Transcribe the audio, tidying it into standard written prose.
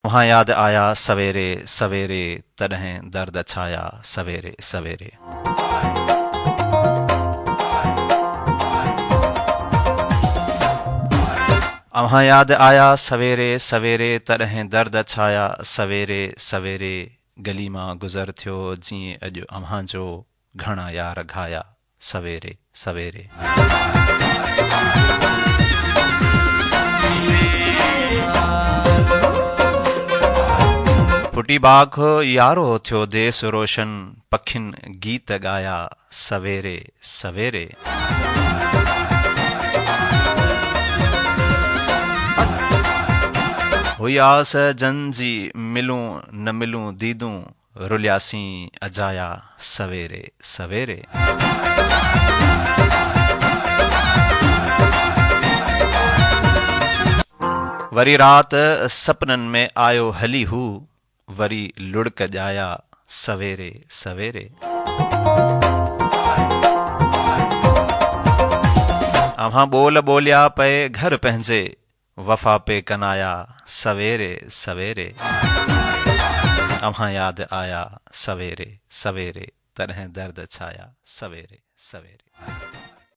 वहाँ याद आया सवेरे सवेरे तॾहिं दर्द छाया सवेरे सवेरे। वहाँ याद आया सवेरे सवेरे तॾहिं दर्द छाया सवेरे सवेरे। गली मां गुज़र थियो जीअं अॼु अव्हां जो घणा यार घाया सवेरे सवेरे। फुटी बाघ यारो थियो देस रोशन पखियुनि गीत ॻाया सवेरे सवेरे। हुई आस जन जी मिलूं न मिलूं दीदूं रुलियासीं अजाया सवेरे सवेरे। वरी रात सपननि में आयो हली हू वरी लुढ़क ॼाया सवेरे सवेरे। अव्हां ॿोल ॿोलिया पए घर पंहिंजे वफ़ा पे कनाया सवेरे सवेरे। अव्हां याद आया सवेरे सवेरे तॾहिं दर्द छाया सवेरे सवेरे।